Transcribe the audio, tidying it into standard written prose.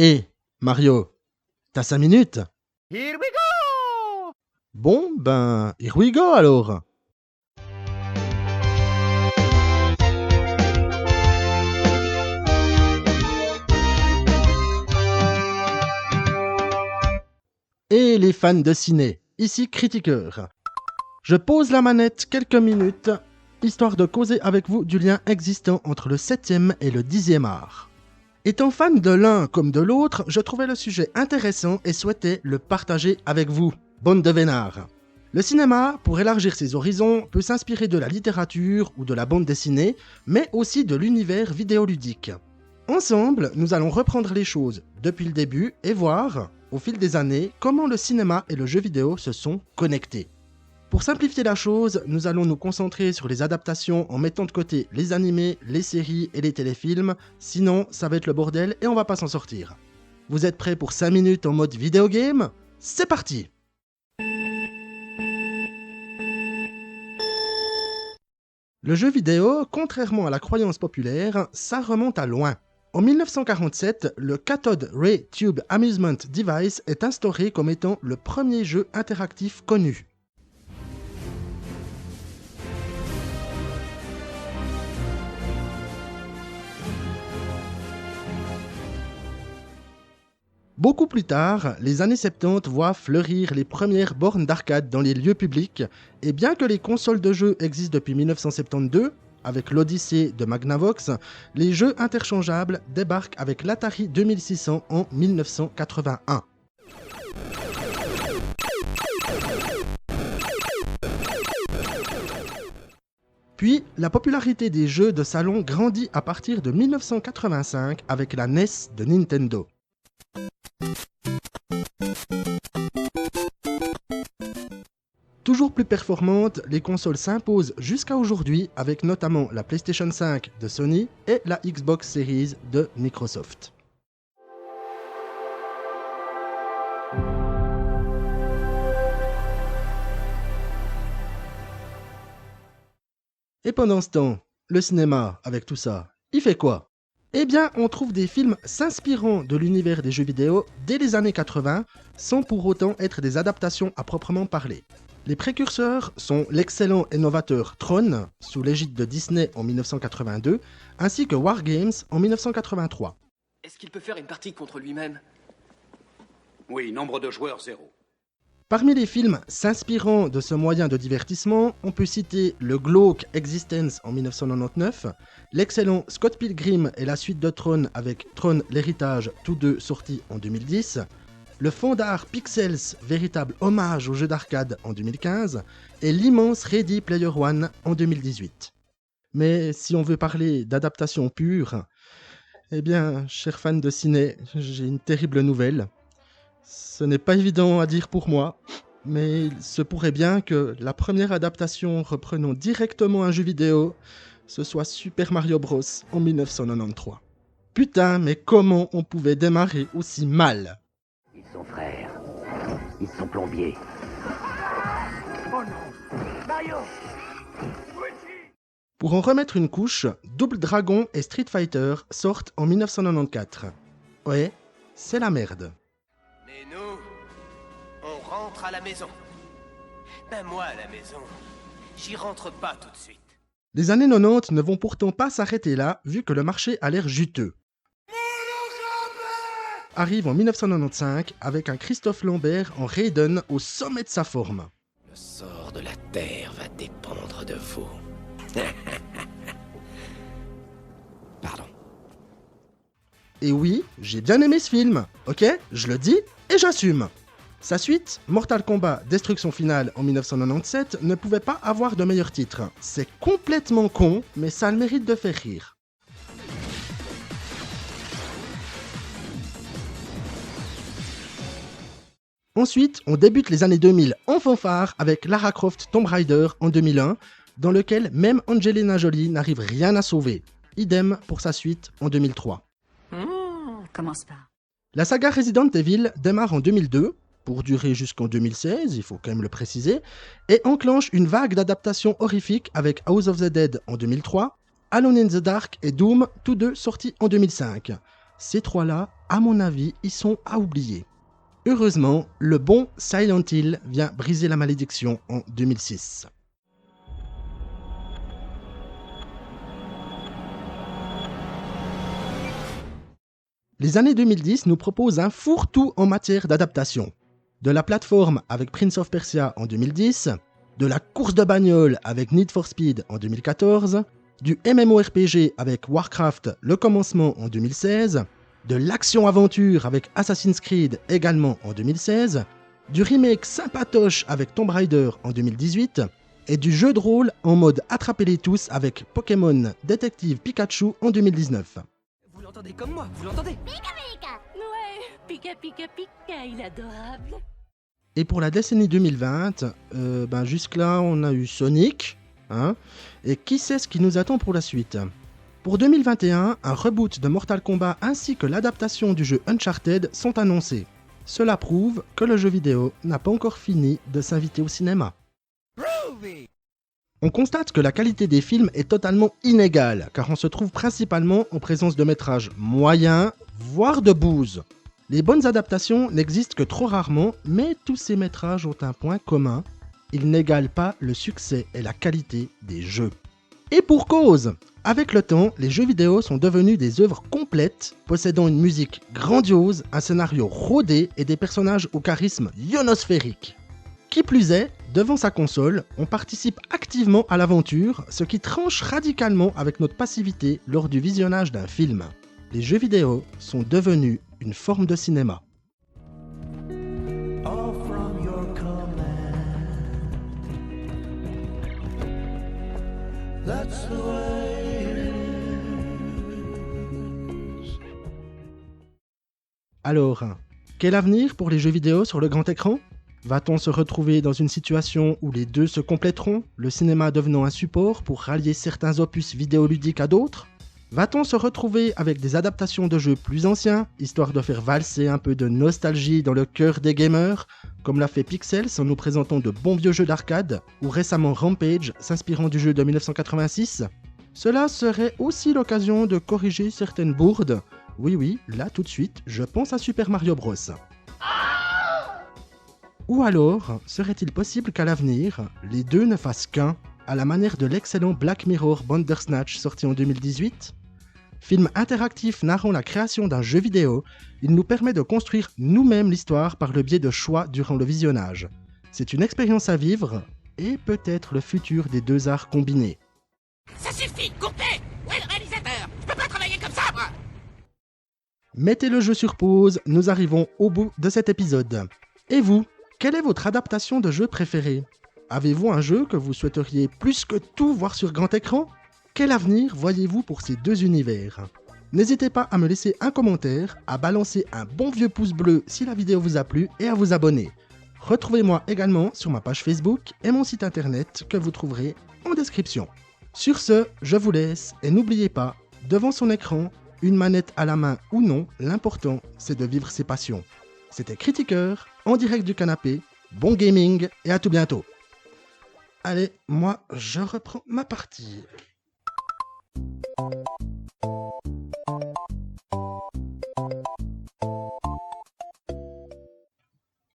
Hé, Mario, t'as 5 minutes? Here we go! Bon, ben, here we go alors. Et les fans de ciné, ici Critiqueur. Je pose la manette quelques minutes, histoire de causer avec vous du lien existant entre le 7e et le 10e art. Étant fan de l'un comme de l'autre, je trouvais le sujet intéressant et souhaitais le partager avec vous, bande de vénards. Le cinéma, pour élargir ses horizons, peut s'inspirer de la littérature ou de la bande dessinée, mais aussi de l'univers vidéoludique. Ensemble, nous allons reprendre les choses depuis le début et voir, au fil des années, comment le cinéma et le jeu vidéo se sont connectés. Pour simplifier la chose, nous allons nous concentrer sur les adaptations en mettant de côté les animés, les séries et les téléfilms, sinon ça va être le bordel et on va pas s'en sortir. Vous êtes prêts pour 5 minutes en mode vidéogame? C'est parti! Le jeu vidéo, contrairement à la croyance populaire, ça remonte à loin. En 1947, le Cathode Ray Tube Amusement Device est instauré comme étant le premier jeu interactif connu. Beaucoup plus tard, les années 70 voient fleurir les premières bornes d'arcade dans les lieux publics, et bien que les consoles de jeux existent depuis 1972, avec l'Odyssey de Magnavox, les jeux interchangeables débarquent avec l'Atari 2600 en 1981. Puis, la popularité des jeux de salon grandit à partir de 1985 avec la NES de Nintendo. Toujours plus performantes, les consoles s'imposent jusqu'à aujourd'hui avec notamment la PlayStation 5 de Sony et la Xbox Series de Microsoft. Et pendant ce temps, le cinéma, avec tout ça, il fait quoi? Eh bien, on trouve des films s'inspirant de l'univers des jeux vidéo dès les années 80, sans pour autant être des adaptations à proprement parler. Les précurseurs sont l'excellent et novateur Tron, sous l'égide de Disney en 1982, ainsi que War Games en 1983. Est-ce qu'il peut faire une partie contre lui-même? Oui, nombre de joueurs 0. Parmi les films s'inspirant de ce moyen de divertissement, on peut citer le glauque Existence en 1999, l'excellent Scott Pilgrim et la suite de Tron avec Tron l'héritage, tous deux sortis en 2010, le fond d'art Pixels, véritable hommage au jeu d'arcade en 2015, et l'immense Ready Player One en 2018. Mais si on veut parler d'adaptation pure, eh bien, chers fans de ciné, j'ai une terrible nouvelle. Ce n'est pas évident à dire pour moi, mais il se pourrait bien que la première adaptation reprenant directement un jeu vidéo, ce soit Super Mario Bros en 1993. Putain, mais comment on pouvait démarrer aussi mal? Ils sont frères. Ils sont plombiers. Oh non! Mario! Pour en remettre une couche, Double Dragon et Street Fighter sortent en 1994. Ouais, c'est la merde. Mais nous, on rentre à la maison. Ben moi, à la maison, j'y rentre pas tout de suite. Les années 90 ne vont pourtant pas s'arrêter là, vu que le marché a l'air juteux. Arrive en 1995 avec un Christophe Lambert en Raiden au sommet de sa forme. Le sort de la Terre va dépendre de vous. Pardon. Et oui, j'ai bien aimé ce film, ok? Je le dis et j'assume. Sa suite, Mortal Kombat Destruction Finale en 1997, ne pouvait pas avoir de meilleur titre. C'est complètement con, mais ça a le mérite de faire rire. Ensuite, on débute les années 2000 en fanfare avec Lara Croft Tomb Raider en 2001, dans lequel même Angelina Jolie n'arrive rien à sauver. Idem pour sa suite en 2003. Commence par. La saga Resident Evil démarre en 2002, pour durer jusqu'en 2016, il faut quand même le préciser, et enclenche une vague d'adaptations horrifiques avec House of the Dead en 2003, Alone in the Dark et Doom, tous deux sortis en 2005. Ces trois-là, à mon avis, ils sont à oublier. Heureusement, le bon Silent Hill vient briser la malédiction en 2006. Les années 2010 nous proposent un fourre-tout en matière d'adaptation. De la plateforme avec Prince of Persia en 2010, de la course de bagnole avec Need for Speed en 2014, du MMORPG avec Warcraft Le Commencement en 2016, de l'action-aventure avec Assassin's Creed également en 2016, du remake sympatoche avec Tomb Raider en 2018, et du jeu de rôle en mode attrapez-les tous avec Pokémon Détective Pikachu en 2019. Vous l'entendez comme moi, vous l'entendez? Ouais, Pika Pika Pika, il est adorable. Et pour la décennie 2020, jusque-là, on a eu Sonic. Et qui sait ce qui nous attend pour la suite? Pour 2021, un reboot de Mortal Kombat ainsi que l'adaptation du jeu Uncharted sont annoncés. Cela prouve que le jeu vidéo n'a pas encore fini de s'inviter au cinéma. On constate que la qualité des films est totalement inégale, car on se trouve principalement en présence de métrages moyens, voire de bouse. Les bonnes adaptations n'existent que trop rarement, mais tous ces métrages ont un point commun, ils n'égalent pas le succès et la qualité des jeux. Et pour cause! Avec le temps, les jeux vidéo sont devenus des œuvres complètes, possédant une musique grandiose, un scénario rodé et des personnages au charisme ionosphérique. Qui plus est, devant sa console, on participe activement à l'aventure, ce qui tranche radicalement avec notre passivité lors du visionnage d'un film. Les jeux vidéo sont devenus une forme de cinéma. Alors, quel avenir pour les jeux vidéo sur le grand écran? Va-t-on se retrouver dans une situation où les deux se compléteront, le cinéma devenant un support pour rallier certains opus vidéoludiques à d'autres? Va-t-on se retrouver avec des adaptations de jeux plus anciens, histoire de faire valser un peu de nostalgie dans le cœur des gamers, comme l'a fait Pixels en nous présentant de bons vieux jeux d'arcade, ou récemment Rampage s'inspirant du jeu de 1986? Cela serait aussi l'occasion de corriger certaines bourdes. Oui, là tout de suite, je pense à Super Mario Bros. Ou alors, serait-il possible qu'à l'avenir, les deux ne fassent qu'un, à la manière de l'excellent Black Mirror Bandersnatch sorti en 2018? Film interactif narrant la création d'un jeu vidéo, il nous permet de construire nous-mêmes l'histoire par le biais de choix durant le visionnage. C'est une expérience à vivre, et peut-être le futur des deux arts combinés. Ça suffit, coupez! Où est le réalisateur? Je peux pas travailler comme ça, moi! Mettez le jeu sur pause, nous arrivons au bout de cet épisode. Et vous, quelle est votre adaptation de jeu préférée? Avez-vous un jeu que vous souhaiteriez plus que tout voir sur grand écran? Quel avenir voyez-vous pour ces deux univers? N'hésitez pas à me laisser un commentaire, à balancer un bon vieux pouce bleu si la vidéo vous a plu et à vous abonner. Retrouvez-moi également sur ma page Facebook et mon site internet que vous trouverez en description. Sur ce, je vous laisse et n'oubliez pas, devant son écran, une manette à la main ou non, l'important c'est de vivre ses passions. C'était Critiqueur, en direct du canapé, bon gaming et à tout bientôt. Allez, moi je reprends ma partie.